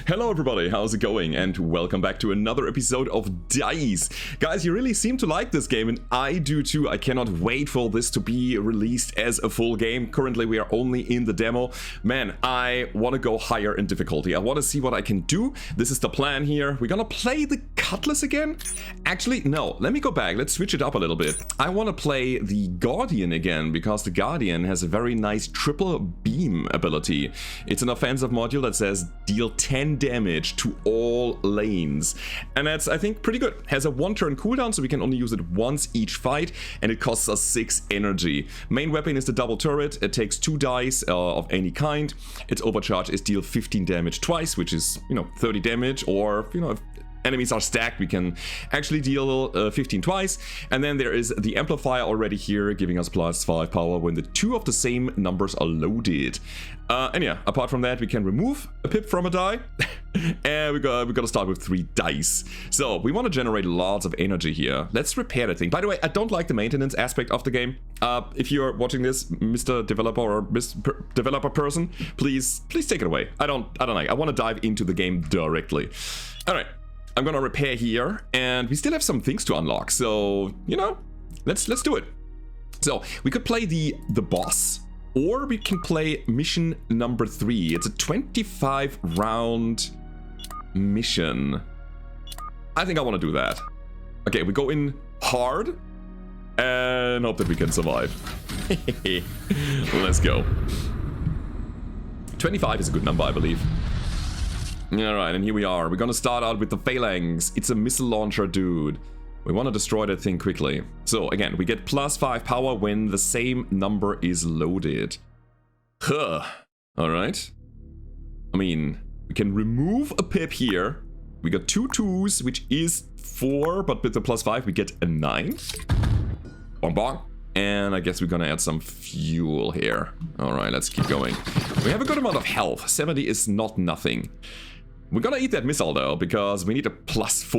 Hello everybody, how's it going? And welcome back to another episode of DICE. Guys, you really seem to like this game and I do too. I cannot wait for this to be released as a full game. Currently we are only in the demo. Man, I want to go higher in difficulty. I want to see what I can do. This is the plan here. We're gonna play the Cutlass again? Actually, no, let me go back. Let's switch it up a little bit. I want to play the Guardian again because the Guardian has a very nice triple beam ability. It's an offensive module that says deal 10 damage to all lanes, and that's, I think, pretty good. Has a 1-turn cooldown, so we can only use it once each fight, and it costs us 6 energy. Main weapon is the double turret. It takes 2 dice of any kind. Its overcharge is deal 15 damage twice, which is, 30 damage, or, if enemies are stacked, we can actually deal 15 twice. And then there is the amplifier already here, giving us +5 power when the 2 of the same numbers are loaded. And yeah, apart from that, we can remove a pip from a die. And we're gonna start with 3 dice. So we want to generate lots of energy here. Let's repair the thing. By the way, I don't like the maintenance aspect of the game. If you're watching this, Mr. Developer or Miss Developer person, please take it away. I don't like. I want to dive into the game directly. All right. I'm gonna repair here, and we still have some things to unlock, so, let's do it. So, we could play the boss, or we can play mission number 3. It's a 25 round mission. I think I want to do that. Okay, we go in hard, and hope that we can survive. Let's go. 25 is a good number, I believe. Alright, and here we are. We're gonna start out with the Phalanx. It's a missile launcher, dude. We want to destroy that thing quickly. So, again, we get +5 power when the same number is loaded. Huh. Alright. I mean, we can remove a pip here. We got 2 2s, which is 4, but with the +5 we get a 9. Bong bong. And I guess we're gonna add some fuel here. Alright, let's keep going. We have a good amount of health. 70 is not nothing. We're gonna eat that missile though, because we need a +4.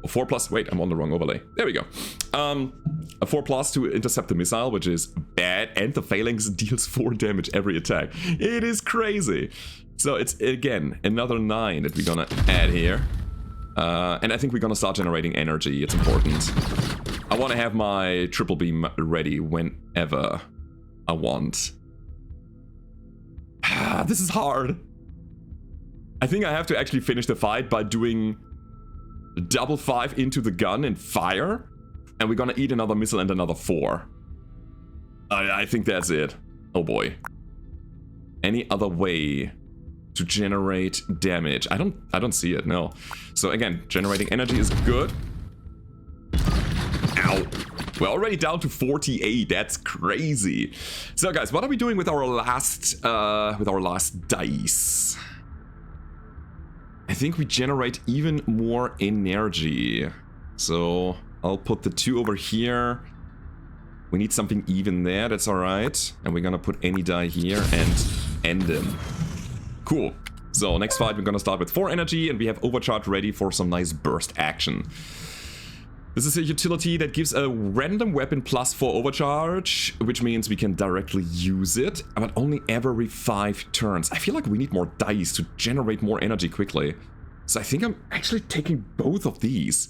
Or 4+, wait, I'm on the wrong overlay. There we go. A 4+ to intercept the missile, which is bad. And the Phalanx deals 4 damage every attack. It is crazy. So it's, again, another 9 that we're gonna add here. And I think we're gonna start generating energy. It's important. I want to have my triple beam ready whenever I want. This is hard. I think I have to actually finish the fight by doing double 5 into the gun and fire. And we're gonna eat another missile and another 4. I think that's it. Oh boy. Any other way to generate damage? I don't see it, no. So again, generating energy is good. Ow. We're already down to 48. That's crazy. So guys, what are we doing with our last dice? I think we generate even more energy. So I'll put the 2 over here. We need something even there. That's all right. And we're gonna put any die here and end them. Cool. So next fight, we're gonna start with 4 energy, and we have overcharge ready for some nice burst action. This is a utility that gives a random weapon +4 overcharge, which means we can directly use it, but only every 5 turns. I feel like we need more dice to generate more energy quickly. So I think I'm actually taking both of these.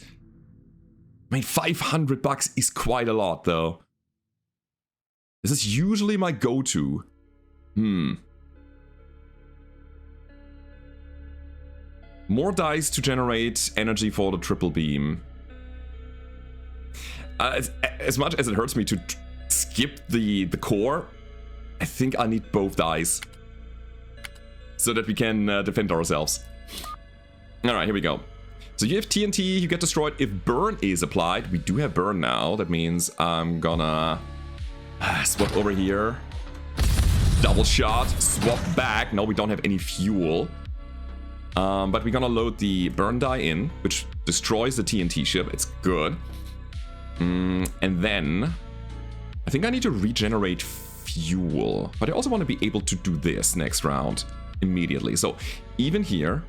I mean, $500 is quite a lot, though. This is usually my go-to. More dice to generate energy for the triple beam. As much as it hurts me to skip the core, I think I need both dice so that we can defend ourselves. Alright, here we go. So you have TNT, you get destroyed if burn is applied. We do have burn now. That means I'm gonna swap over here. Double shot, swap back. No, we don't have any fuel. But we're gonna load the burn die in, which destroys the TNT ship. It's good. And then I think I need to regenerate fuel, but I also want to be able to do this next round immediately. So even here,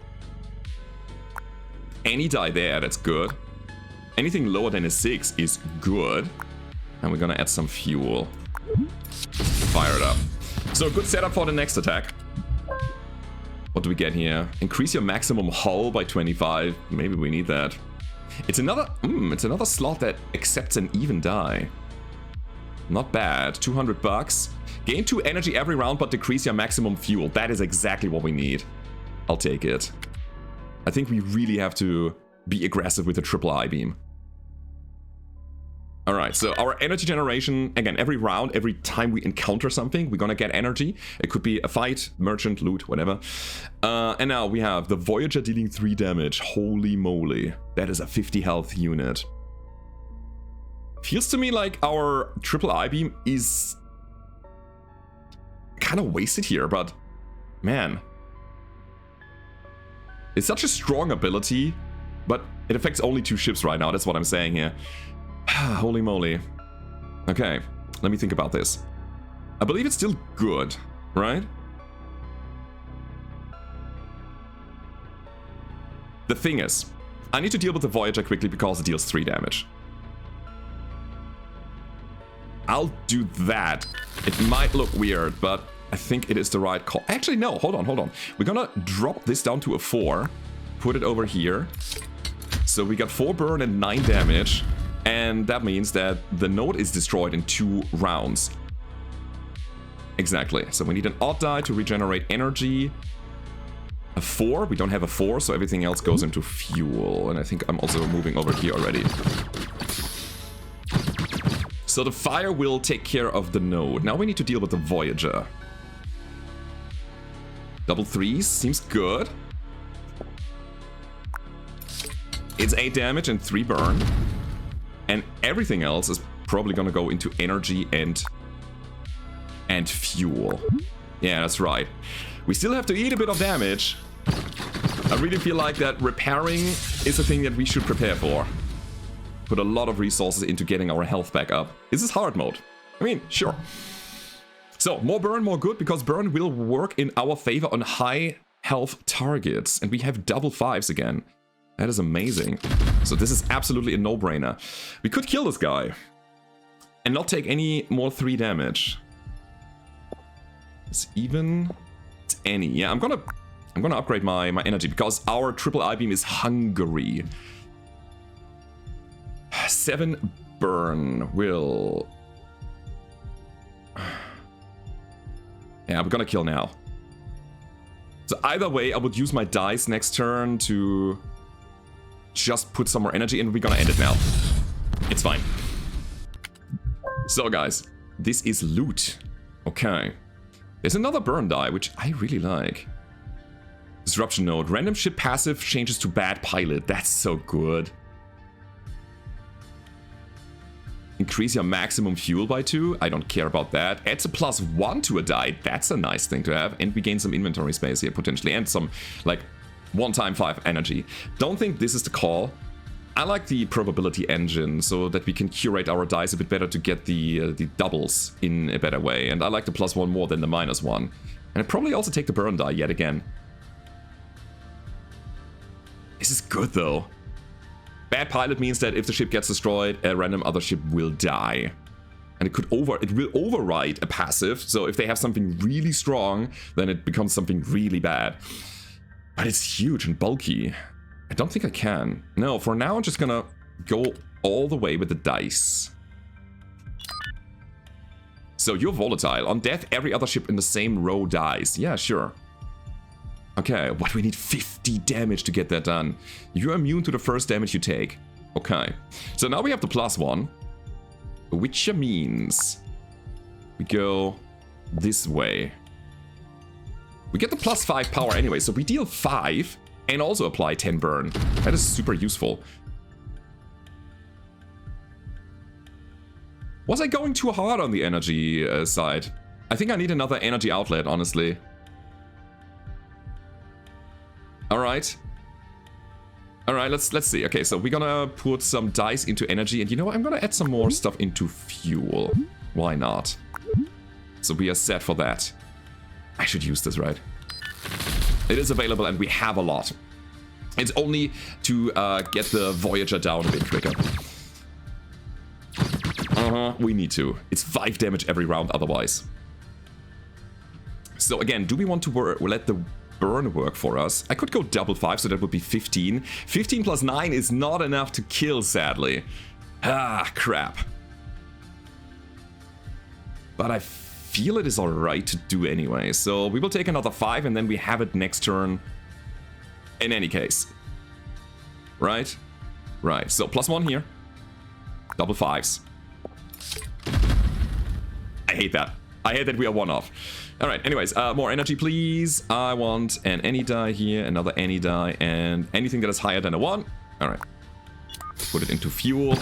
any die there, that's good. Anything lower than a 6 is good. And we're gonna add some fuel. Fire it up. So good setup for the next attack. What do we get here? Increase your maximum hull by 25. Maybe we need that. It's another slot that accepts an even die. Not bad. 200 bucks. Gain 2 energy every round, but decrease your maximum fuel. That is exactly what we need. I'll take it. I think we really have to be aggressive with the triple I-beam. Alright, so our energy generation, again, every round, every time we encounter something, we're gonna get energy. It could be a fight, merchant, loot, whatever. And now we have the Voyager dealing 3 damage. Holy moly. That is a 50 health unit. Feels to me like our triple I-beam is kind of wasted here, but man. It's such a strong ability, but it affects only 2 ships right now. That's what I'm saying here. Holy moly. Okay, let me think about this. I believe it's still good, right? The thing is, I need to deal with the Voyager quickly because it deals 3 damage. I'll do that. It might look weird, but I think it is the right call. Actually, no, hold on. We're gonna drop this down to a 4. Put it over here. So we got 4 burn and 9 damage. And that means that the node is destroyed in 2 rounds. Exactly. So we need an odd die to regenerate energy. A 4. We don't have a 4, so everything else goes into fuel. And I think I'm also moving over here already. So the fire will take care of the node. Now we need to deal with the Voyager. Double 3s seems good. It's 8 damage and 3 burn. And everything else is probably gonna go into energy and fuel. Yeah, that's right. We still have to eat a bit of damage. I really feel like that repairing is a thing that we should prepare for. Put a lot of resources into getting our health back up. This is hard mode. I mean, sure. So, more burn, more good, because burn will work in our favor on high health targets. And we have double 5s again. That is amazing. So this is absolutely a no-brainer. We could kill this guy and not take any more 3 damage. It's even. It's any. Yeah, I'm gonna upgrade my energy because our triple I-beam is hungry. 7 burn will. Yeah, I'm gonna kill now. So either way, I would use my dice next turn to just put some more energy in. We're gonna end it now. It's fine. So guys, this is loot. Okay. There's another burn die, which I really like. Disruption node. Random ship passive changes to bad pilot. That's so good. Increase your maximum fuel by 2. I don't care about that. Adds a +1 to a die. That's a nice thing to have. And we gain some inventory space here potentially. And some, like, 1x5 energy. Don't think this is the call. I like the probability engine so that we can curate our dice a bit better to get the doubles in a better way. And I like the +1 more than the -1. And I'd probably also take the burn die yet again. This is good though. Bad pilot means that if the ship gets destroyed, a random other ship will die. And it will override a passive. So if they have something really strong, then it becomes something really bad. But it's huge and bulky. I don't think I can. No, for now I'm just gonna go all the way with the dice. So you're volatile. On death, every other ship in the same row dies. Yeah, sure. Okay, what we need 50 damage to get that done. You're immune to the first damage you take. Okay. So now we have the +1. Which means we go this way. We get the +5 power anyway, so we deal 5 and also apply 10 burn. That is super useful. Was I going too hard on the energy side? I think I need another energy outlet, honestly. Alright. Alright, let's see. Okay, so we're gonna put some dice into energy, and you know what? I'm gonna add some more stuff into fuel. Why not? So we are set for that. I should use this, right? It is available and we have a lot. It's only to get the Voyager down a bit quicker. We need to. It's 5 damage every round otherwise. So again, do we want to let the burn work for us? I could go double 5, so that would be 15. 15 plus 9 is not enough to kill, sadly. Ah, crap. But I feel it is alright to do anyway. So we will take another 5 and then we have it next turn in any case. Right? Right. So +1 here. Double 5s. I hate that. I hate that we are 1 off. Alright, anyways, more energy please. I want an any die here, another any die, and anything that is higher than a 1. Alright. Put it into fuel.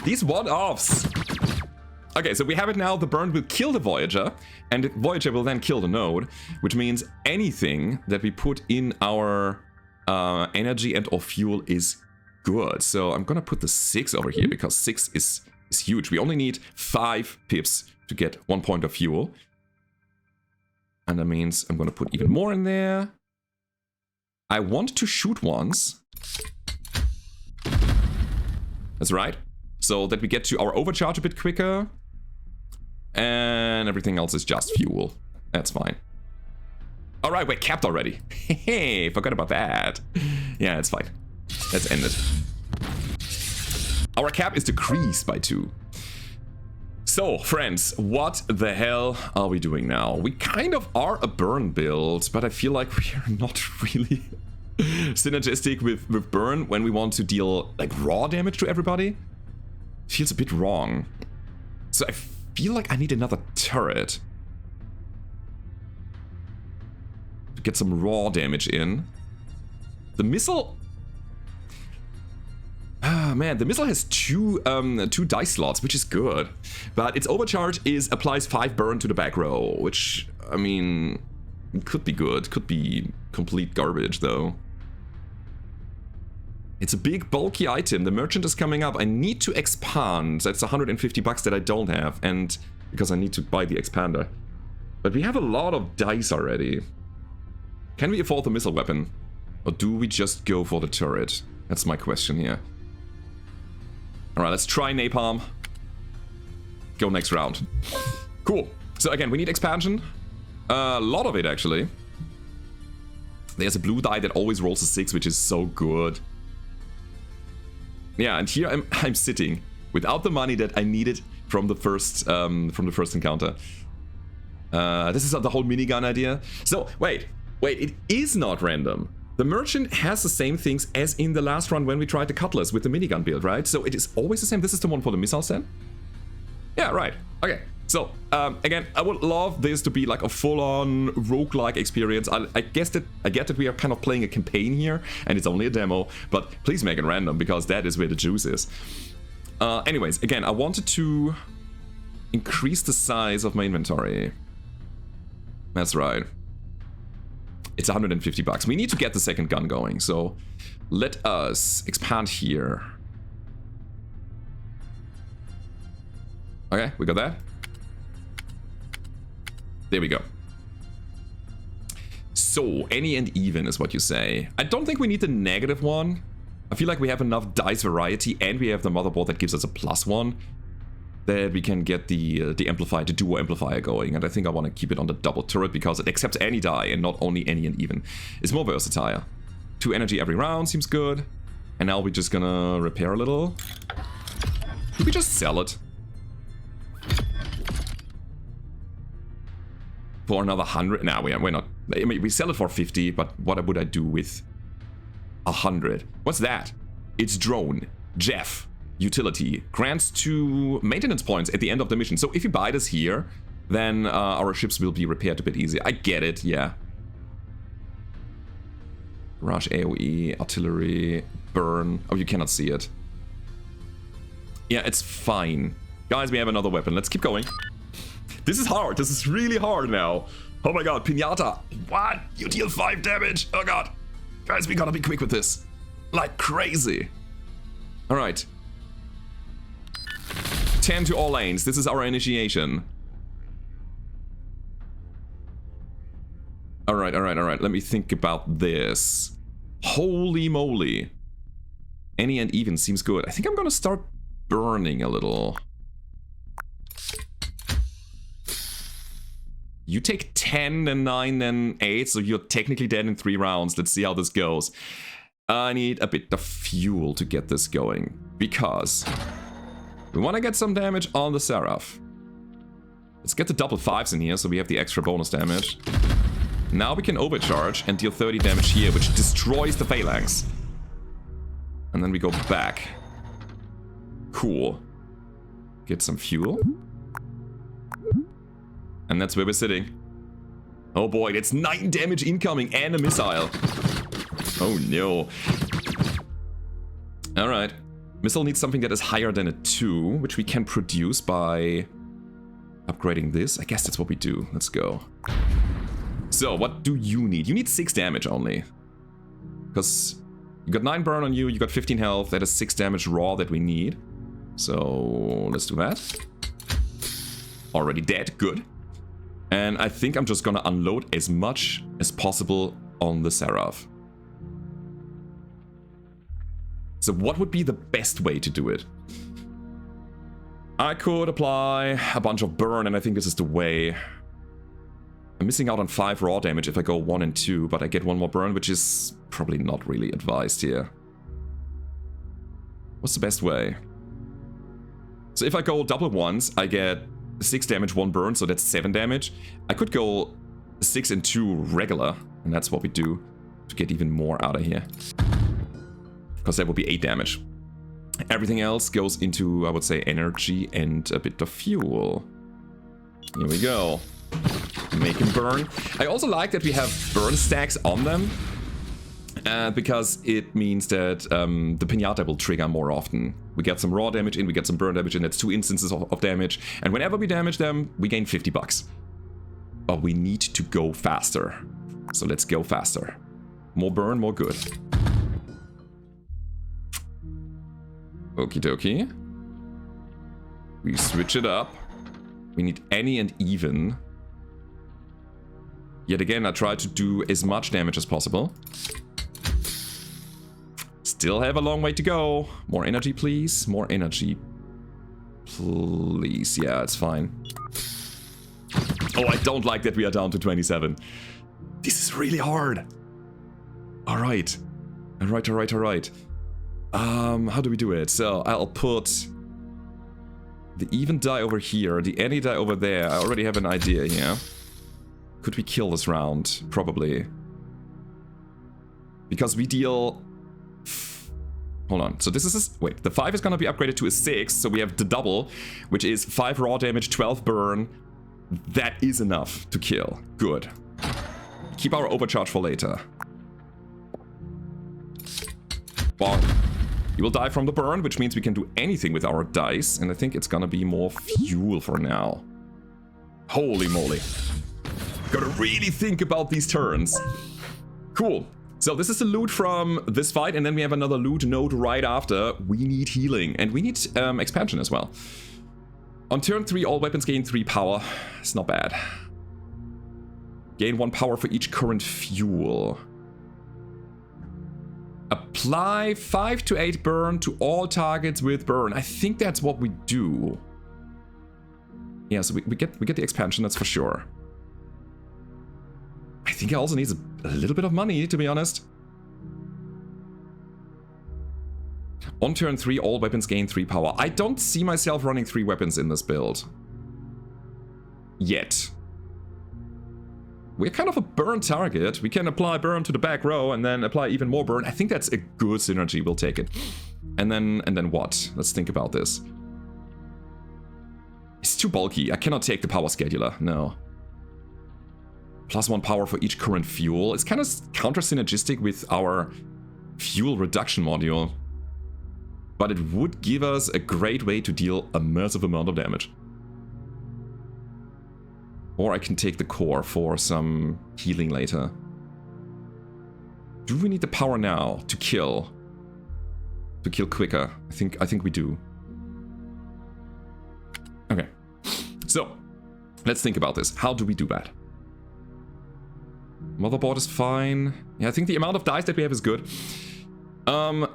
These 1-offs! Okay, so we have it now. The burn will kill the Voyager, and the Voyager will then kill the node, which means anything that we put in our energy and or fuel is good. So I'm gonna put the 6 over here, because 6 is huge. We only need 5 pips to get 1 point of fuel. And that means I'm gonna put even more in there. I want to shoot once. That's right. So that we get to our overcharge a bit quicker. And everything else is just fuel. That's fine. Alright, we're capped already. Hey, forgot about that. Yeah, it's fine. Let's end it. Our cap is decreased by 2. So, friends, what the hell are we doing now? We kind of are a burn build, but I feel like we are not really synergistic with burn when we want to deal like raw damage to everybody. Feels a bit wrong. So I feel like I need another turret to get some raw damage in. The missile... Ah, man, the missile has two dice slots, which is good. But its overcharge applies 5 burn to the back row, which, I mean, could be good. Could be complete garbage, though. It's a big, bulky item. The merchant is coming up. I need to expand. That's 150 bucks that I don't have, and because I need to buy the expander. But we have a lot of dice already. Can we afford the missile weapon? Or do we just go for the turret? That's my question here. Alright, let's try napalm. Go next round. Cool. So again, we need expansion. A lot of it, actually. There's a blue die that always rolls a 6, which is so good. Yeah, and here I'm sitting without the money that I needed from the first encounter. This is the whole minigun idea. So wait, it is not random. The merchant has the same things as in the last run when we tried the cutlass with the minigun build, right? So it is always the same. This is the one for the missiles then? Yeah, right. Okay. So, again, I would love this to be like a full-on roguelike experience. I get that we are kind of playing a campaign here, and it's only a demo, but please make it random, because that is where the juice is. Anyways, again, I wanted to increase the size of my inventory. That's right. It's 150 bucks. We need to get the second gun going, so let us expand here. Okay, we got that. There we go. So, any and even is what you say. I don't think we need the negative one. I feel like we have enough dice variety, and we have the motherboard that gives us a +1. That we can get the amplifier, the duo amplifier going. And I think I want to keep it on the double turret, because it accepts any die and not only any and even. It's more versatile. 2 energy every round seems good. And now we're just gonna repair a little. Could we just sell it? For another 100? Nah, we're not. I mean, we sell it for 50, but what would I do with 100? What's that? It's drone. Jeff. Utility. Grants 2 maintenance points at the end of the mission. So if you buy this here, then our ships will be repaired a bit easier. I get it, yeah. Rush, AoE, artillery, burn. Oh, you cannot see it. Yeah, it's fine. Guys, we have another weapon. Let's keep going. This is hard. This is really hard now. Oh my god, Pinata. What? You deal 5 damage. Oh god. Guys, we gotta be quick with this. Like crazy. Alright. 10 to all lanes. This is our initiation. Alright. Let me think about this. Holy moly. Any and even seems good. I think I'm gonna start burning a little. You take 10, then 9, then 8, so you're technically dead in 3 rounds. Let's see how this goes. I need a bit of fuel to get this going, because we want to get some damage on the Seraph. Let's get the double 5s in here, so we have the extra bonus damage. Now we can overcharge and deal 30 damage here, which destroys the Phalanx. And then we go back. Cool. Get some fuel. And that's where we're sitting. Oh boy, that's 9 damage incoming and a missile. Oh no. Alright. Missile needs something that is higher than a 2, which we can produce by upgrading this. I guess that's what we do. Let's go. So, what do you need? You need 6 damage only. Because you got 9 burn on you, you got 15 health, that is 6 damage raw that we need. So, let's do that. Already dead, good. And I think I'm just gonna unload as much as possible on the Seraph. So what would be the best way to do it? I could apply a bunch of burn, and I think this is the way. I'm missing out on 5 raw damage if I go 1 and 2, but I get 1 more burn, which is probably not really advised here. What's the best way? So if I go double 1s, I get 6 damage, 1 burn, so that's 7 damage. I could go 6 and 2 regular, and that's what we do to get even more out of here. Because that would be 8 damage. Everything else goes into, I would say, energy and a bit of fuel. Here we go. Make him burn. I also like that we have burn stacks on them. Because it means that the Pinata will trigger more often. We get some raw damage in, we get some burn damage in. That's 2 instances of damage. And whenever we damage them, we gain 50 bucks. But we need to go faster. So let's go faster. More burn, more good. Okie dokie. We switch it up. We need any and even. Yet again, I try to do as much damage as possible. Still have a long way to go. More energy, please. More energy, please. Yeah, it's fine. Oh, I don't like that we are down to 27. This is really hard. All right. All right. How do we do it? So I'll put the even die over here, the any die over there. I already have an idea here. Could we kill this round? Probably. Because we deal... Hold on. So this is... Wait, the 5 is going to be upgraded to a 6. So we have the double, which is 5 raw damage, 12 burn. That is enough to kill. Good. Keep our overcharge for later. Bonk. He will die from the burn, which means we can do anything with our dice. And I think it's going to be more fuel for now. Holy moly. Gotta really think about these turns. Cool. So this is the loot from this fight, and then we have another loot node right after. We need healing, and we need expansion as well. On turn 3, all weapons gain 3 power. It's not bad. Gain 1 power for each current fuel. Apply 5 to 8 burn to all targets with burn. I think that's what we do. Yeah, so we get the expansion, that's for sure. I think it also needs a little bit of money, to be honest. On turn 3, all weapons gain 3 power. I don't see myself running 3 weapons in this build. Yet. We're kind of a burn target. We can apply burn to the back row and then apply even more burn. I think that's a good synergy. We'll take it. And then what? Let's think about this. It's too bulky. I cannot take the power scheduler. No. Plus 1 power for each current fuel. It's kind of counter-synergistic with our fuel reduction module. But it would give us a great way to deal a massive amount of damage. Or I can take the core for some healing later. Do we need the power now to kill? To kill quicker? I think we do. Okay. So, let's think about this. How do we do that? Motherboard is fine. Yeah, I think the amount of dice that we have is good.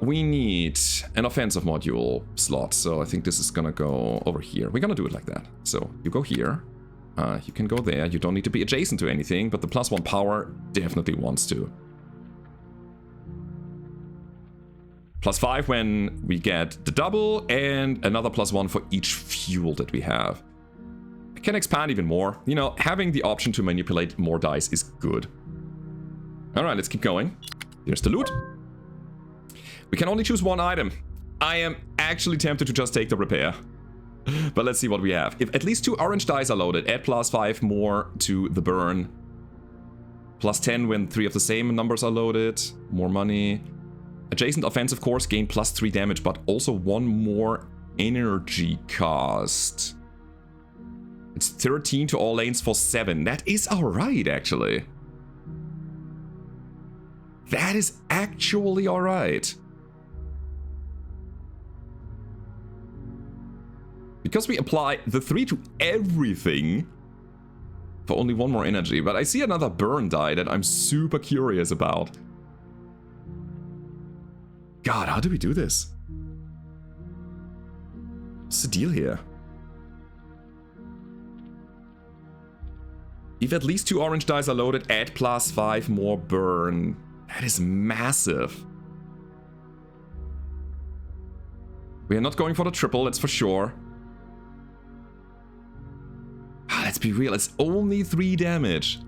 We need an offensive module slot, so I think this is gonna go over here. We're gonna do it like that. So, you go here. You can go there. You don't need to be adjacent to anything, but the +1 power definitely wants to. +5 when we get the double, and another +1 for each fuel that we have. I can expand even more. You know, having the option to manipulate more dice is good. Alright, let's keep going. Here's the loot. We can only choose one item. I am actually tempted to just take the repair. But let's see what we have. If at least 2 orange dice are loaded, add +5 more to the burn. +10 when 3 of the same numbers are loaded. More money. Adjacent offensive course gain +3 damage, but also 1 more energy cost. It's 13 to all lanes for 7. That is alright, actually. That is actually alright. Because we apply the 3 to everything for only 1 more energy. But I see another burn die that I'm super curious about. God, how do we do this? What's the deal here? If at least 2 orange dice are loaded, add +5 more burn. That is massive. We are not going for the triple, that's for sure. Let's be real, it's only 3 damage.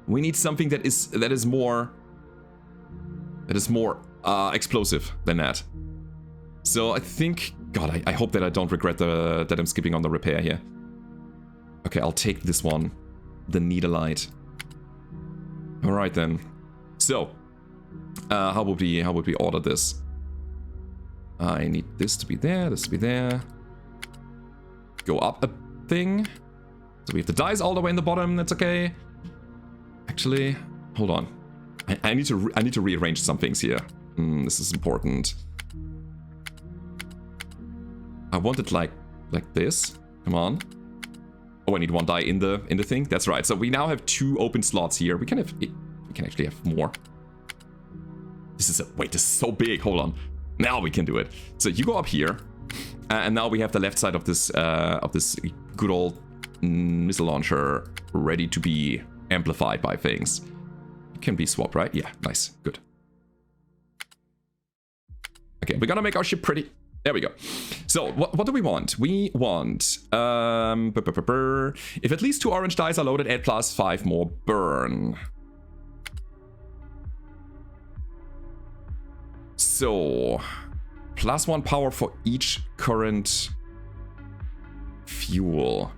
We need something that is more explosive than that. So I think, God, I hope that I don't regret that I'm skipping on the repair here. Okay, I'll take this one, the Needleite. All right then. So, how would we order this? I need this to be there, this to be there. Go up a thing. So we have the dice all the way in the bottom. That's okay. Actually, hold on. I need to rearrange some things here. This is important. I want it like this. Come on. Oh, I need 1 die in the thing. That's right. So we now have 2 open slots here. We can actually have more. This is so big. Hold on. Now we can do it. So you go up here, and now we have the left side of this good old missile launcher ready to be amplified by things. It can be swapped, right? Yeah, nice, good. Okay, we're gonna make our ship pretty. There we go. So what do we want? We want if at least 2 orange dice are loaded, add +5 more burn. So +1 power for each current fuel.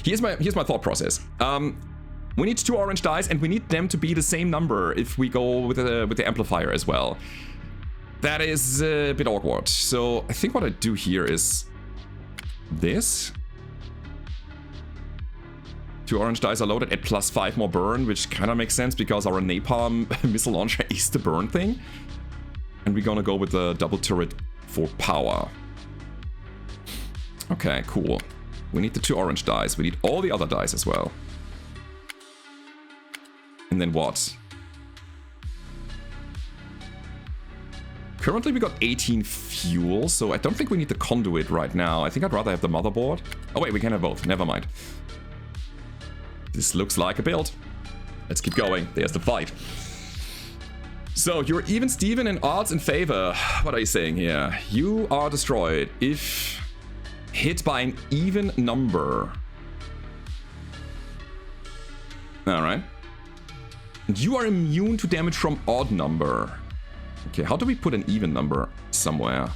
Here's my thought process. We need 2 orange dice, and we need them to be the same number if we go with the amplifier as well. That is a bit awkward. So I think what I do here is this. 2 orange dice are loaded at +5 more burn, which kind of makes sense because our napalm missile launcher is the burn thing. And we're gonna go with the double turret for power. Okay, cool. We need the 2 orange dice. We need all the other dice as well. And then what? Currently we got 18 fuel, so I don't think we need the conduit right now. I think I'd rather have the motherboard. Oh wait, we can have both. Never mind. This looks like a build. Let's keep going. There's the fight. So you're even Steven in odds in favor. What are you saying here? You are destroyed if hit by an even number. Alright. And you are immune to damage from odd number. Okay, how do we put an even number somewhere?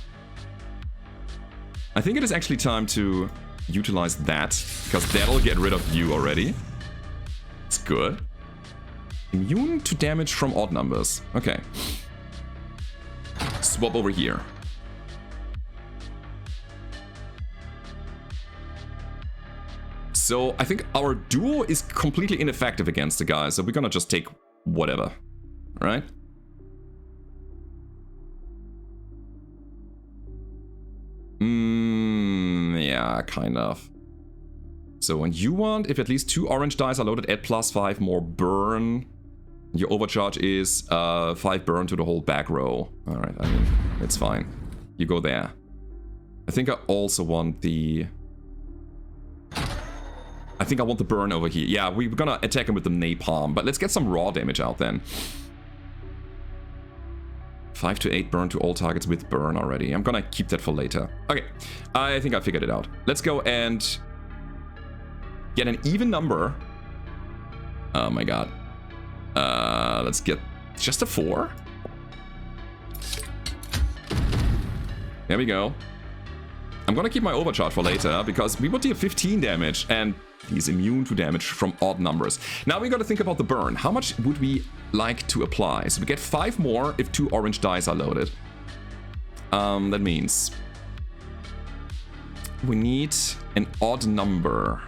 I think it is actually time to utilize that, because that'll get rid of you already. It's good. Immune to damage from odd numbers. Okay. Swap over here. So I think our duo is completely ineffective against the guy, so we're gonna just take whatever. Right? Yeah, kind of. So when you want, if at least 2 orange dice are loaded, add +5 more burn. Your overcharge is 5 burn to the whole back row. Alright, I mean, it's fine. You go there. I think I also want the I think I want the burn over here. Yeah, we're gonna attack him with the napalm, but let's get some raw damage out then. 5 to 8 burn to all targets with burn already. I'm gonna keep that for later. Okay, I think I figured it out. Let's go and get an even number. Oh my god. Let's get just a 4. There we go. I'm gonna keep my overcharge for later, because we would deal 15 damage, and he's immune to damage from odd numbers. Now we gotta think about the burn. How much would we like to apply? So we get 5 more if 2 orange dice are loaded. That means we need an odd number.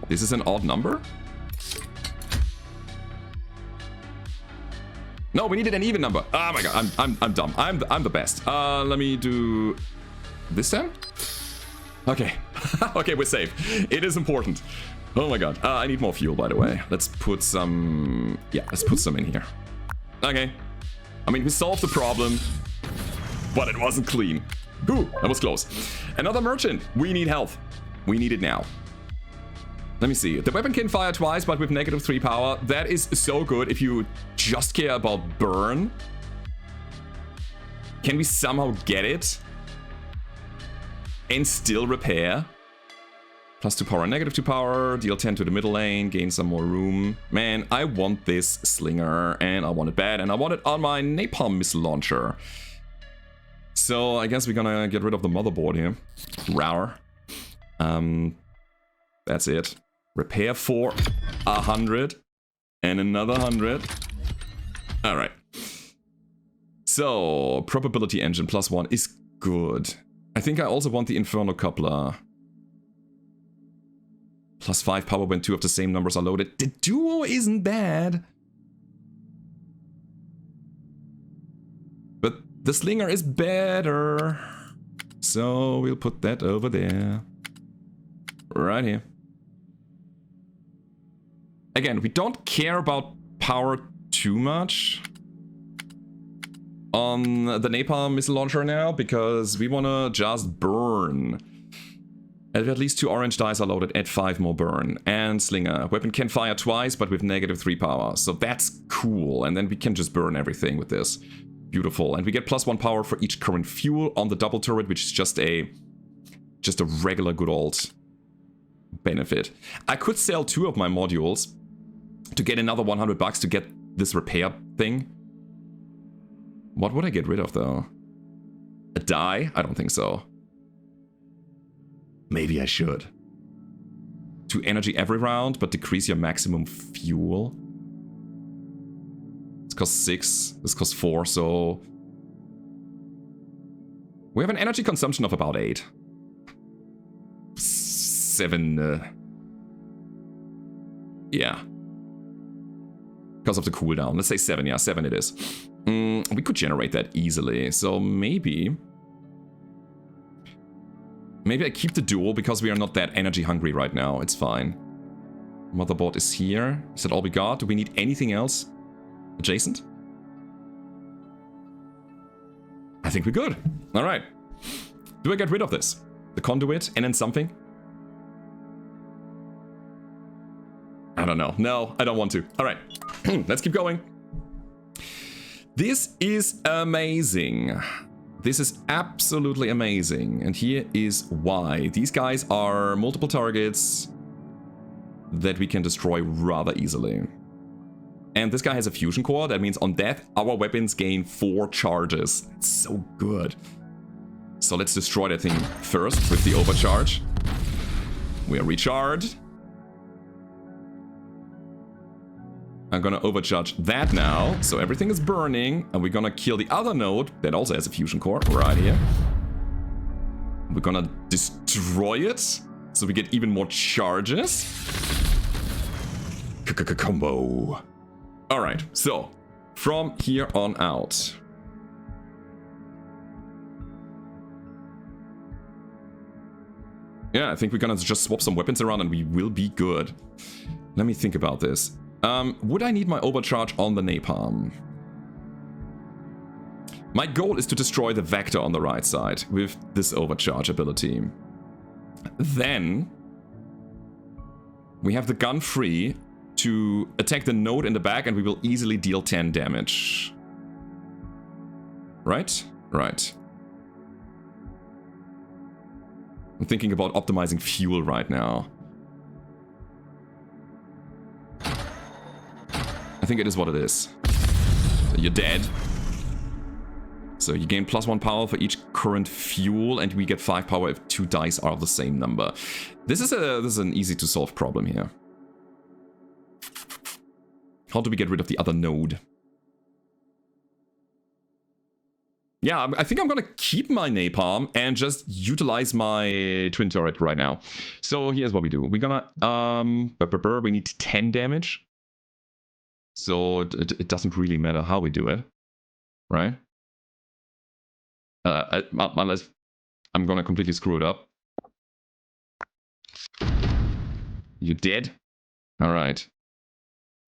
This is an odd number? No, we needed an even number. Oh my god, I'm dumb. I'm the best. Let me do this then. Okay, okay, we're safe. It is important. Oh my god, I need more fuel, by the way. Let's put some. Yeah, let's put some in here. Okay. I mean, we solved the problem, but it wasn't clean. Ooh, that was close. Another merchant. We need health. We need it now. Let me see. The weapon can fire twice, but with -3 power. That is so good if you just care about burn. Can we somehow get it? And still repair? +2 power, -2 power. Deal 10 to the middle lane. Gain some more room. Man, I want this slinger. And I want it bad. And I want it on my napalm missile launcher. So I guess we're gonna get rid of the motherboard here. Rawr. That's it. Repair for 100 and another 100. All right. So probability engine +1 is good. I think I also want the Inferno coupler. +5 power when 2 of the same numbers are loaded. The duo isn't bad. But the slinger is better. So we'll put that over there. Right here. Again, we don't care about power too much on the napalm missile launcher now, because we want to just burn. At least 2 orange dice are loaded, add 5 more burn. And slinger. Weapon can fire twice, but with -3 power. So that's cool. And then we can just burn everything with this. Beautiful. And we get +1 power for each current fuel on the double turret, which is just a regular good old benefit. I could sell 2 of my modules to get another 100 bucks to get this repair thing. What would I get rid of though? A die? I don't think so. Maybe I should. 2 energy every round, but decrease your maximum fuel. This costs 6, this costs 4, so we have an energy consumption of about 8. 7, yeah. Because of the cooldown. Let's say 7, yeah, 7 it is. We could generate that easily, so maybe I keep the duel because we are not that energy hungry right now. It's fine. Motherboard is here. Is that all we got? Do we need anything else adjacent? I think we're good. All right. Do I get rid of this? The conduit and then something? I don't know. No, I don't want to. All right. Let's keep going. This is amazing. This is absolutely amazing. And here is why. These guys are multiple targets that we can destroy rather easily. And this guy has a fusion core. That means on death, our weapons gain 4 charges. It's so good. So let's destroy that thing first with the overcharge. We are recharged. I'm gonna overcharge that now, so everything is burning, and we're gonna kill the other node that also has a fusion core right here. We're gonna destroy it, so we get even more charges. Combo. Alright, so from here on out. Yeah, I think we're gonna just swap some weapons around and we will be good. Let me think about this. Would I need my overcharge on the napalm? My goal is to destroy the vector on the right side with this overcharge ability. Then we have the gun free to attack the node in the back, and we will easily deal 10 damage. Right? Right. I'm thinking about optimizing fuel right now. I think it is what it is. So you're dead. So you gain +1 power for each current fuel, and we get 5 power if 2 dice are of the same number. This is an easy to solve problem here. How do we get rid of the other node? Yeah, I think I'm gonna keep my napalm and just utilize my twin turret right now. So here's what we do. We're gonna we need 10 damage. So it doesn't really matter how we do it, right? Unless I'm gonna completely screw it up. You dead? Alright.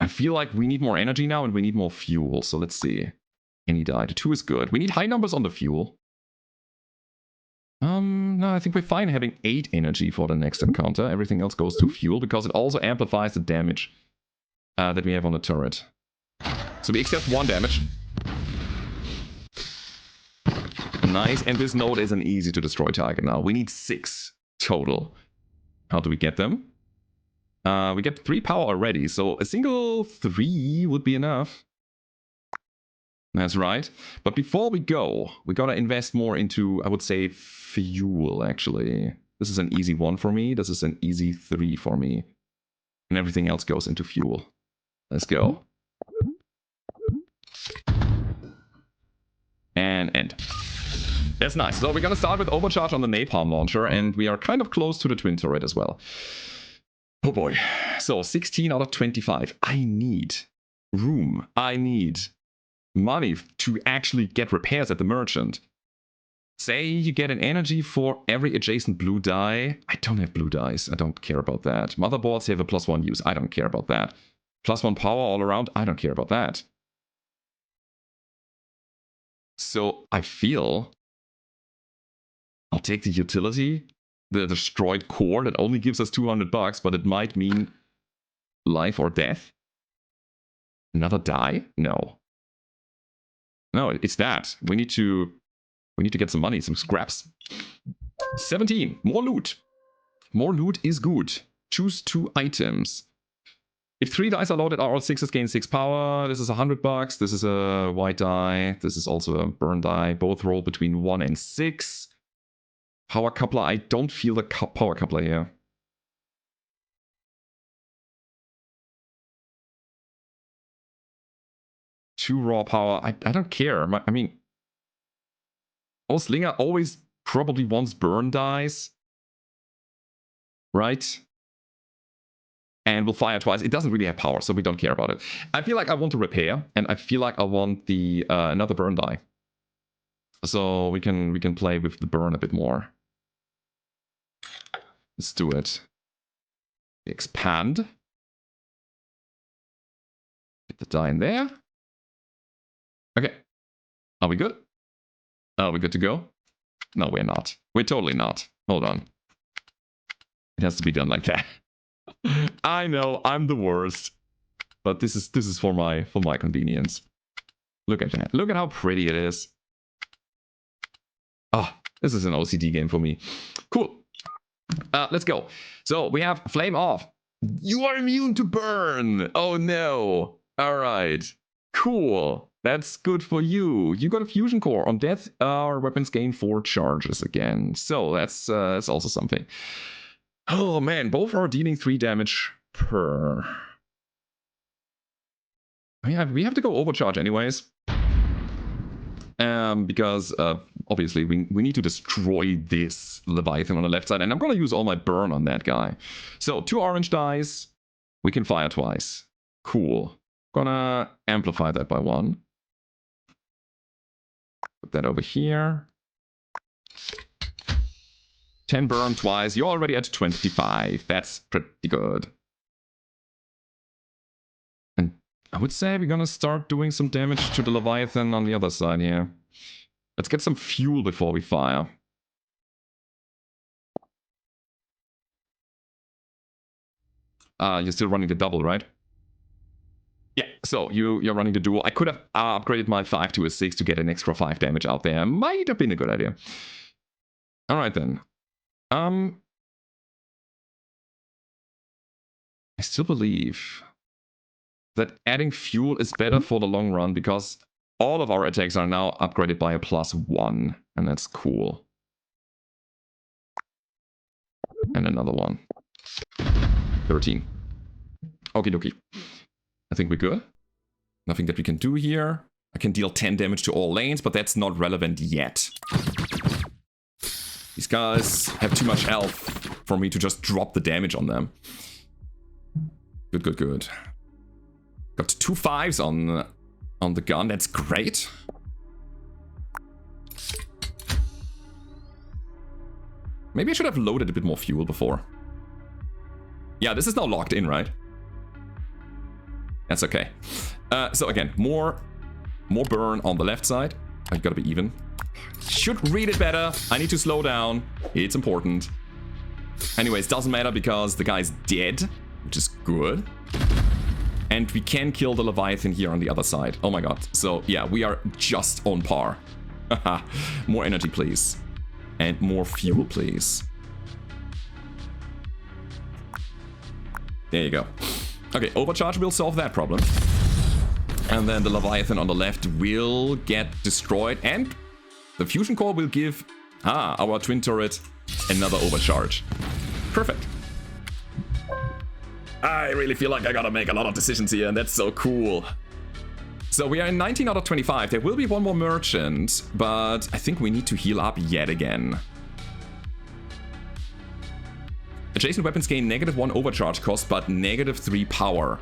I feel like we need more energy now and we need more fuel, so let's see. Any die. The 2 is good. We need high numbers on the fuel. No, I think we're fine having 8 energy for the next encounter. Everything else goes to fuel because it also amplifies the damage that we have on the turret. So we accept 1 damage. Nice, and this node is an easy to destroy target now. We need 6 total. How do we get them? We get 3 power already, so a single 3 would be enough. That's right. But before we go, we gotta invest more into, I would say, fuel, actually. This is an easy 1 for me. This is an easy 3 for me. And everything else goes into fuel. Let's go. And end. That's nice. So we're gonna start with overcharge on the napalm launcher, and we are kind of close to the twin turret as well. Oh boy. So 16 out of 25. I need room. I need money to actually get repairs at the merchant. Say you get an energy for every adjacent blue die. I don't have blue dice. I don't care about that. Motherboards have a +1 use. I don't care about that. +1 power all around. I don't care about that. So I feel I'll take the utility, the destroyed core that only gives us 200 bucks, but it might mean life or death. Another die? No. No, it's that. We need to get some money, some scraps. 17. More loot. More loot is good. Choose 2 items. If 3 dice are loaded, are all 6s gain 6 power. This is 100 bucks. This is a white die. This is also a burn die. Both roll between 1 and 6. Power coupler. I don't feel the power coupler here. Two raw power. I don't care. I mean, Slinger always probably wants burn dice, right? And will fire twice. It doesn't really have power, so we don't care about it. I feel like I want to repair, and I feel like I want the another burn die. So we can play with the burn a bit more. Let's do it. Expand. Get the die in there. Okay. Are we good? Are we good to go? No, we're not. We're totally not. Hold on. It has to be done like that. I know, I'm the worst. But this is for my convenience. Look at that. Look at how pretty it is. Oh, this is an OCD game for me. Cool. Let's go. So we have Flame Off. You are immune to burn. Oh no. All right. Cool. That's good for you. You got a fusion core. On death, our weapons gain 4 charges again. So that's also something. Oh man, both are dealing 3 damage per. Yeah, we have to go overcharge anyways. Because obviously we need to destroy this Leviathan on the left side, and I'm gonna use all my burn on that guy. So 2 orange dice, we can fire twice. Cool. Gonna amplify that by 1. Put that over here. 10 burn twice. You're already at 25. That's pretty good. And I would say we're gonna start doing some damage to the Leviathan on the other side here. Let's get some fuel before we fire. You're still running the double, right? Yeah, so you're running the dual. I could have upgraded my 5 to a 6 to get an extra 5 damage out there. Might have been a good idea. Alright then. I still believe that adding fuel is better for the long run because all of our attacks are now upgraded by a +1, and that's cool. And another one. 13. Okie dokie. I think we're good. Nothing that we can do here. I can deal 10 damage to all lanes, but that's not relevant yet. These guys have too much health for me to just drop the damage on them. Good, good, good. Got 2 5s on the gun. That's great. Maybe I should have loaded a bit more fuel before. Yeah, this is now locked in, right? That's okay. So again, more burn on the left side. I gotta be even. Should read it better. I need to slow down. It's important. Anyways, doesn't matter because the guy's dead, which is good. And we can kill the Leviathan here on the other side. Oh my god. So yeah, we are just on par. More energy, please. And more fuel, please. There you go. Okay, overcharge will solve that problem. And then the Leviathan on the left will get destroyed. And the fusion core will give our twin turret another overcharge. Perfect. I really feel like I gotta make a lot of decisions here, and that's so cool. So we are in 19 out of 25. There will be one more merchant, but I think we need to heal up yet again. Adjacent weapons gain -1 overcharge cost, but -3 power.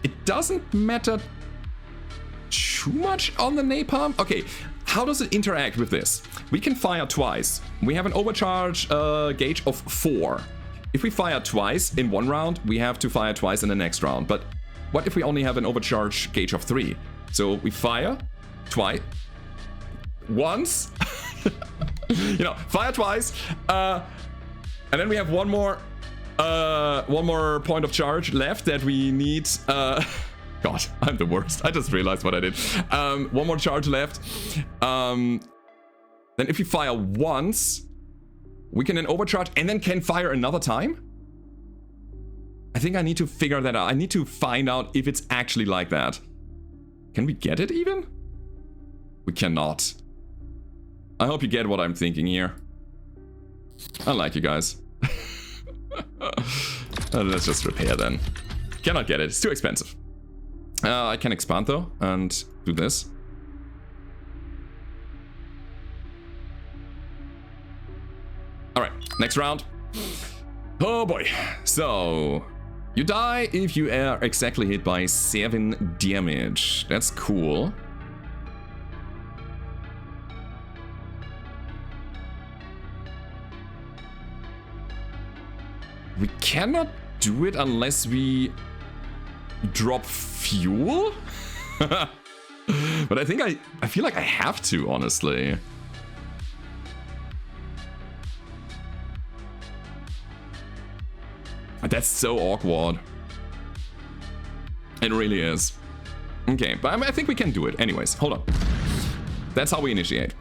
It doesn't matter too much on the napalm. Okay, how does it interact with this? We can fire twice. We have an overcharge gauge of 4. If we fire twice in one round, we have to fire twice in the next round. But what if we only have an overcharge gauge of 3? So we fire twice. Once. You know, fire twice. And then we have one more point of charge left that we need. God, I'm the worst. I just realized what I did. One more charge left. Then if you fire once, we can then overcharge and then can fire another time? I think I need to figure that out. I need to find out if it's actually like that. Can we get it even? We cannot. I hope you get what I'm thinking here. I like you guys. Let's just repair then. Cannot get it. It's too expensive. I can expand though and do this. Alright, next round. Oh boy. So, you die if you are exactly hit by 7 damage. That's cool. We cannot do it unless we drop fuel? But I think I feel like I have to, honestly. That's so awkward. It really is. Okay, but I think we can do it. Anyways, hold on. That's how we initiate.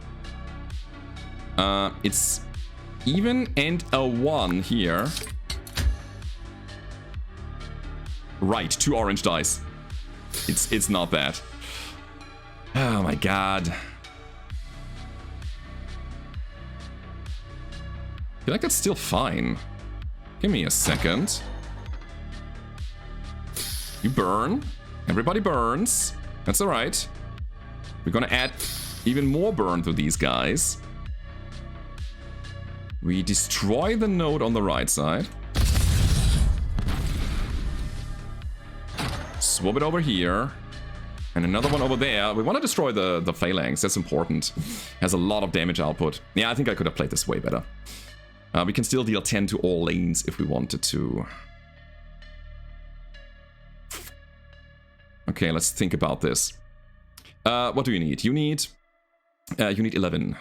It's even and a 1 here. Right, 2 orange dice. It's not that. Oh my god. I feel like that's still fine. Give me a second. You burn. Everybody burns. That's alright. We're gonna add even more burn to these guys. We destroy the node on the right side. Swap it over here. And another one over there. We want to destroy the phalanx. That's important. Has a lot of damage output. Yeah, I think I could have played this way better. We can still deal 10 to all lanes if we wanted to. Okay, let's think about this. What do you need? You need 11.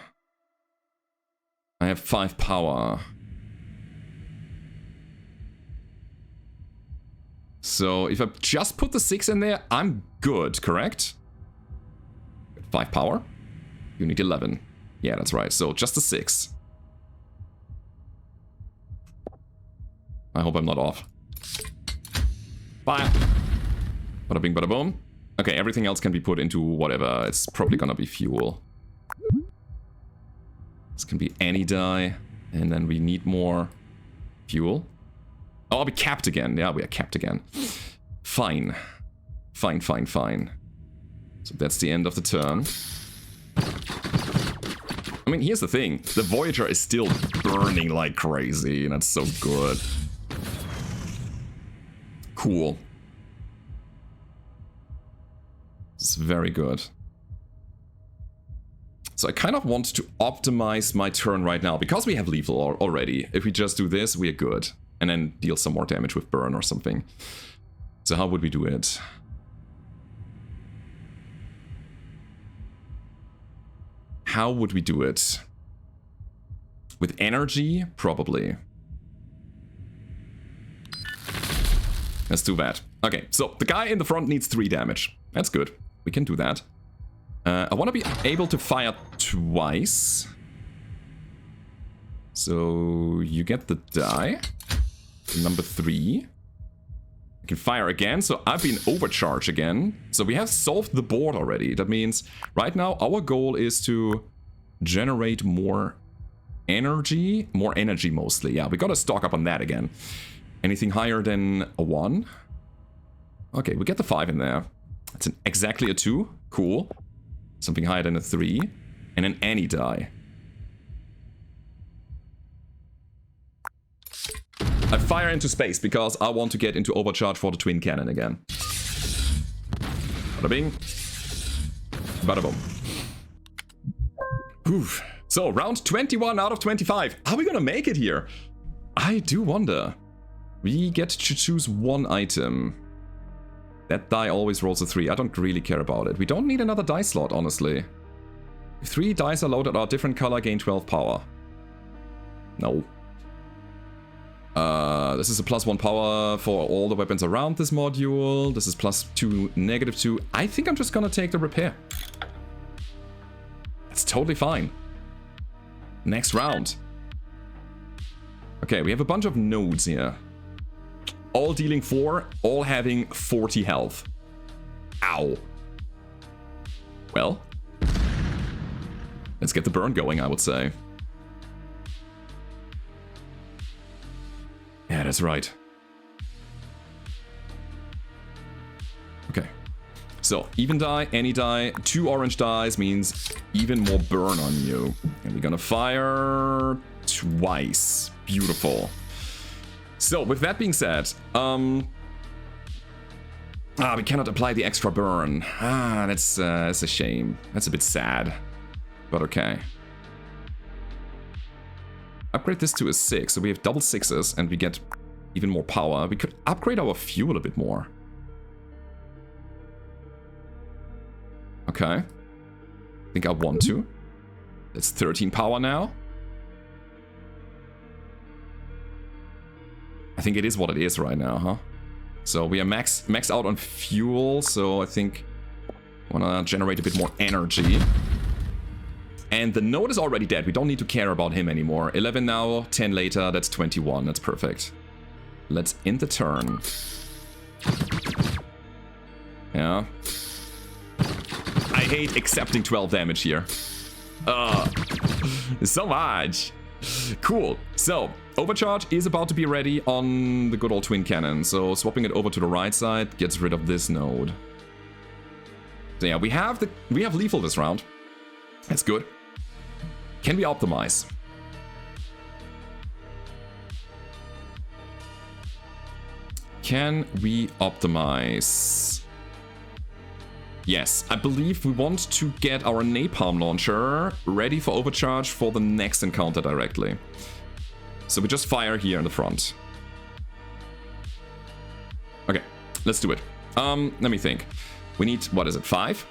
I have 5 power. So if I just put the 6 in there, I'm good, correct? 5 power. You need 11. Yeah, that's right. So just a 6. I hope I'm not off. Fire. Bada bing, bada boom. Okay, everything else can be put into whatever. It's probably gonna be fuel. This can be any die. And then we need more fuel. Oh, I'll be capped again. Yeah, we are capped again. Fine. Fine, fine, fine. So that's the end of the turn. I mean, here's the thing. The Voyager is still burning like crazy, and that's so good. Cool. It's very good. So I kind of want to optimize my turn right now, because we have lethal already. If we just do this, we are good. And then deal some more damage with burn or something. So how would we do it? How would we do it? With energy? Probably. Let's do that. Okay, so the guy in the front needs 3 damage. That's good. We can do that. I want to be able to fire twice. So you get the die. Number 3. I can fire again, so I've been overcharged again. So we have solved the board already. That means right now our goal is to generate more energy. More energy mostly. Yeah, we gotta stock up on that again. Anything higher than a 1? Okay, we get the 5 in there. That's exactly a 2. Cool. Something higher than a 3. And an any die. I fire into space because I want to get into overcharge for the twin cannon again. Bada bing. Bada boom. Oof. So, round 21 out of 25. Are we gonna make it here? I do wonder. We get to choose 1 item. That die always rolls a 3. I don't really care about it. We don't need another die slot, honestly. If 3 dice are loaded or different color, gain 12 power. No. This is a +1 power for all the weapons around this module. This is +2, -2. I think I'm just gonna take the repair. That's totally fine. Next round. Okay, we have a bunch of nodes here. All dealing 4, all having 40 health. Ow. Well. Let's get the burn going, I would say. Yeah, that's right. Okay. So, even die, any die, 2 orange dies means even more burn on you. And we're gonna fire twice. Beautiful. So, with that being said, we cannot apply the extra burn. That's a shame. That's a bit sad. But okay. Upgrade this to a 6, so we have double 6s and we get even more power. We could upgrade our fuel a bit more. Okay. I think I want to. It's 13 power now. I think it is what it is right now, huh? So we are max out on fuel, so I think I wanna generate a bit more energy. And the node is already dead. We don't need to care about him anymore. 11 now, 10 later, that's 21. That's perfect. Let's end the turn. Yeah. I hate accepting 12 damage here. So much. Cool. So, overcharge is about to be ready on the good old twin cannon. So, swapping it over to the right side gets rid of this node. So yeah, we have lethal this round. That's good. Can we optimize? Can we optimize? Yes, I believe we want to get our napalm launcher ready for overcharge for the next encounter directly. So we just fire here in the front. Okay, let's do it. Let me think. We need, what is it, 5?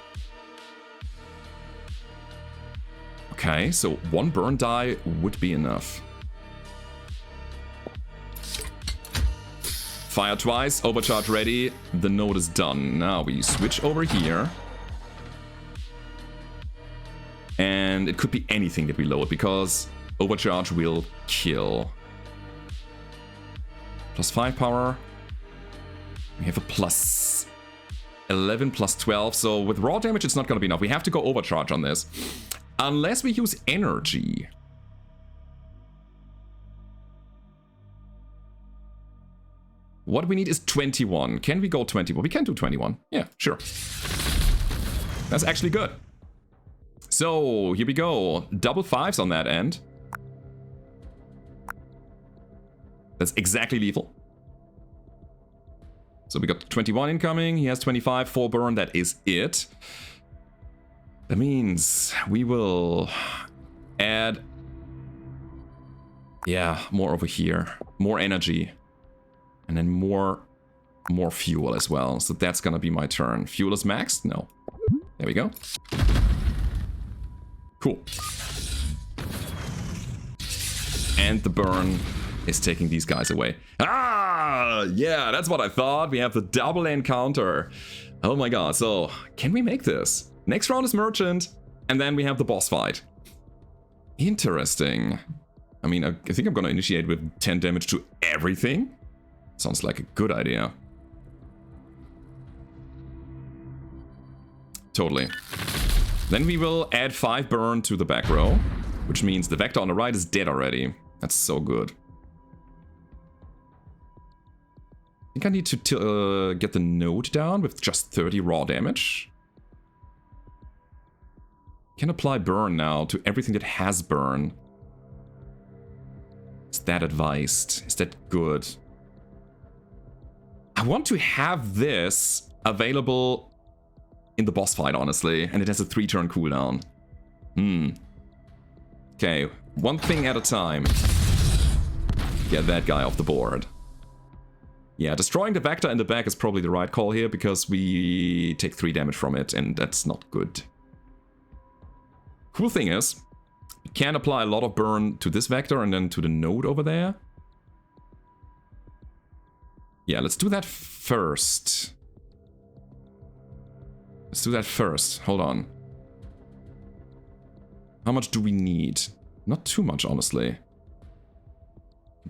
Okay, so 1 burn die would be enough. Fire twice, overcharge ready. The node is done. Now we switch over here. And it could be anything that we load, because overcharge will kill. +5 power. We have a plus 11, plus 12. So with raw damage, it's not going to be enough. We have to go overcharge on this. Unless we use energy. What we need is 21. Can we go 21? We can do 21. Yeah, sure. That's actually good. So, here we go. Double 5s on that end. That's exactly lethal. So we got 21 incoming. He has 25, 4 burn. That is it. That means we will add... yeah, more over here. More energy. And then more fuel as well. So that's gonna be my turn. Fuel is maxed? No. There we go. Cool. And the burn is taking these guys away. Ah, yeah, that's what I thought. We have the double encounter. Oh my god, so can we make this? Next round is merchant, and then we have the boss fight. Interesting. I mean, I think I'm gonna initiate with 10 damage to everything. Sounds like a good idea. Totally. Then we will add 5 burn to the back row, which means the vector on the right is dead already. That's so good. I think I need to get the node down with just 30 raw damage. Can apply burn now to everything that has burn. Is that advised? Is that good? I want to have this available in the boss fight, honestly, and it has a 3-turn cooldown. Okay, one thing at a time. Get that guy off the board. Yeah, destroying the vector in the back is probably the right call here, because we take 3 damage from it, and that's not good. Cool thing is, we can apply a lot of burn to this vector and then to the node over there. Yeah, let's do that first. Let's do that first. Hold on. How much do we need? Not too much, honestly.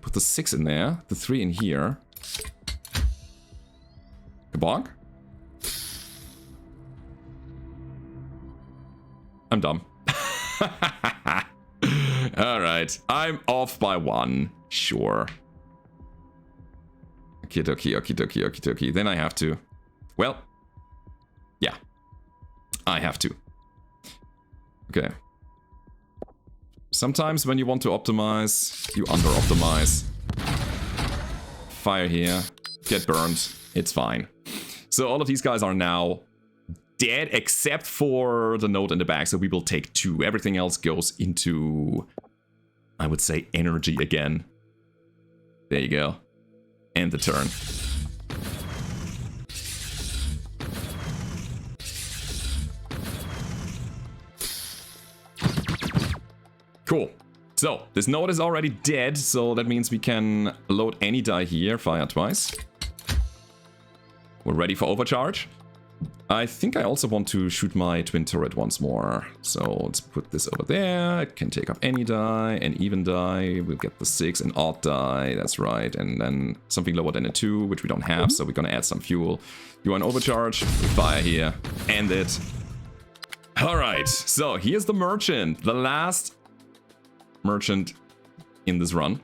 Put the 6 in there, the 3 in here. Kabonk. I'm dumb. Alright, I'm off by 1. Sure. Okie dokie, okie dokie, okie dokie. Then I have to... well... yeah. I have to. Okay. Sometimes when you want to optimize, you under-optimize. Fire here. Get burned. It's fine. So all of these guys are now dead, except for the node in the back. So we will take 2. Everything else goes into, I would say, energy again. There you go. End the turn. Cool. So, this node is already dead, so that means we can load any die here, fire twice. We're ready for overcharge. I think I also want to shoot my twin turret once more. So let's put this over there. It can take up any die, an even die. We'll get the 6, an odd die, that's right. And then something lower than a 2, which we don't have, so we're gonna add some fuel. You want overcharge? Fire here. End it. Alright, so here's the merchant. The last merchant in this run.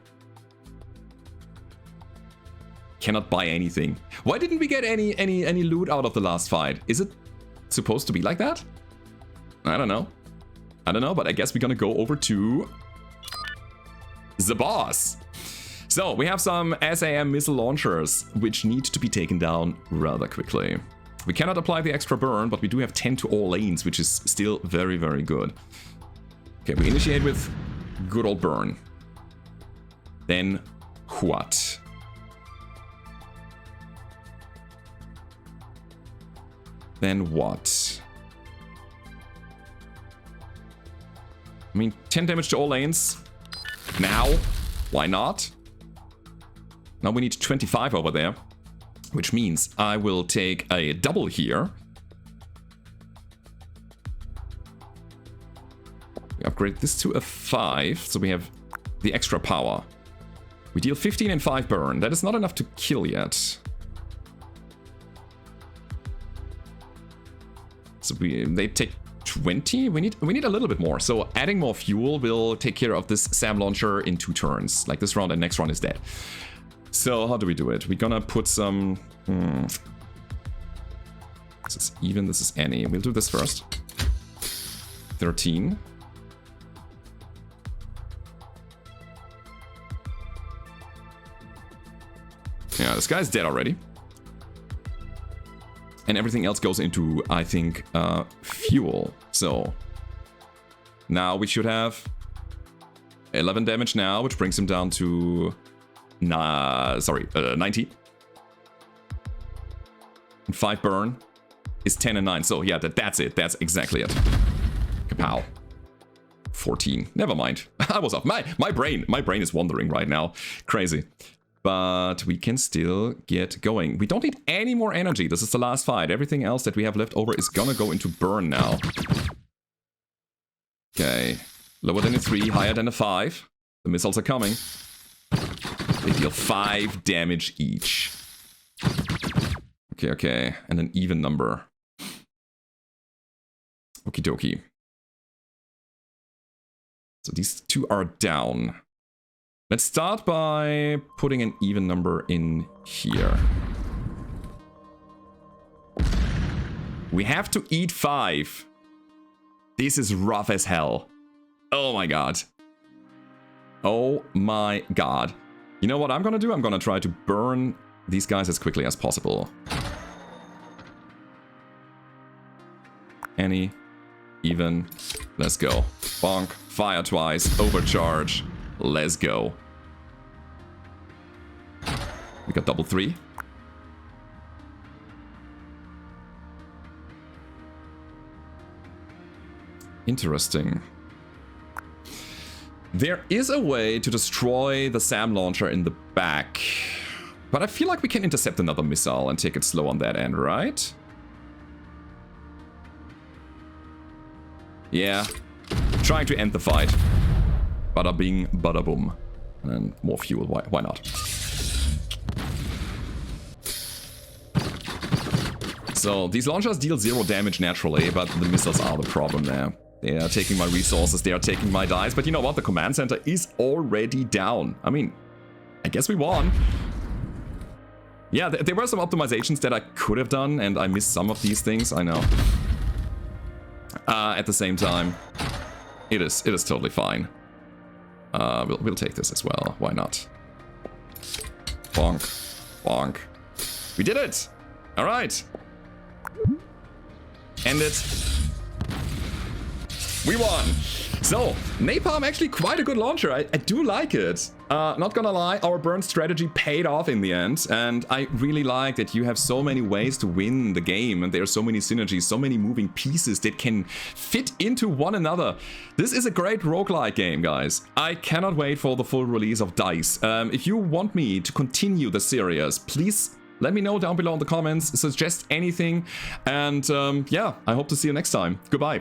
Cannot buy anything. Why didn't we get any loot out of the last fight? Is it supposed to be like that? I don't know. I don't know, but I guess we're gonna go over to the boss. So, we have some SAM missile launchers, which need to be taken down rather quickly. We cannot apply the extra burn, but we do have 10 to all lanes, which is still very, very good. Okay, we initiate with good old burn. Then, what? Then what? I mean, 10 damage to all lanes. Now. Why not? Now we need 25 over there. which means I will take a double here. We upgrade this to a 5, so we have the extra power. We deal 15 and 5 burn. That is not enough to kill yet. So they take 20. We need a little bit more. So adding more fuel will take care of this SAM launcher in 2 turns. Like this round and next round is dead. So how do we do it? We're gonna put some... This is even, this is any. We'll do this first. 13. Yeah, this guy's dead already. And everything else goes into, I think, fuel. So now we should have 11 damage now, which brings him down to 90. And 5 burn is 10 and 9. So yeah, that's it. That's exactly it. Kapow. 14. Never mind. I was off. My brain is wandering right now. Crazy. But we can still get going. We don't need any more energy. This is the last fight. Everything else that we have left over is gonna go into burn now. Okay. Lower than a 3, higher than a 5. The missiles are coming. They deal 5 damage each. Okay. And an even number. Okie dokie. So these 2 are down. Let's start by putting an even number in here. We have to eat 5. This is rough as hell. Oh my god. Oh my god. You know what I'm gonna do? I'm gonna try to burn these guys as quickly as possible. Any, even, let's go. Bonk, fire twice, overcharge. Let's go. We got double 3. Interesting. There is a way to destroy the SAM launcher in the back. But I feel like we can intercept another missile and take it slow on that end, right? Yeah. Trying to end the fight. Bada bing, bada boom. And more fuel, why not? So, these launchers deal 0 damage naturally, but the missiles are the problem there. They are taking my resources, they are taking my dice, but you know what? The command center is already down. I mean, I guess we won. Yeah, there were some optimizations that I could have done, and I missed some of these things, I know. At the same time, it is totally fine. We'll take this as well. Why not? Bonk. Bonk. We did it! Alright. End it. We won! So, Napalm actually quite a good launcher. I do like it. Not gonna lie, our burn strategy paid off in the end. And I really like that you have so many ways to win the game. And there are so many synergies, so many moving pieces that can fit into one another. This is a great roguelike game, guys. I cannot wait for the full release of DICE. If you want me to continue the series, please let me know down below in the comments. Suggest anything. And yeah, I hope to see you next time. Goodbye.